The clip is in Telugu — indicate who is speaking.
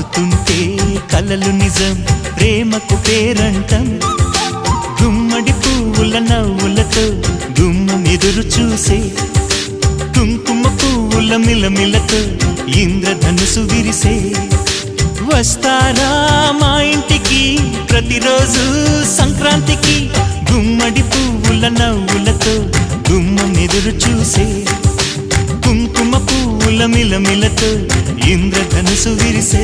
Speaker 1: అవుతుంటే కలలు నిజం ప్రేమకు పేరంటం గుమ్మడి పువ్వుల నవ్వులతో గుమ్మం ఎదురు చూసే కుంకుమ పువ్వుల మిలమిలతో ఇంద్రధనుసు విరిసే వస్తారా మా ఇంటికి ప్రతిరోజు సంక్రాంతికి గుమ్మడి పువ్వుల నవ్వులతో గుమ్మం ఎదురు చూసే కుంకుమ పువ్వుల మిలమిలతో ఇంద్రధనుసు విరిసే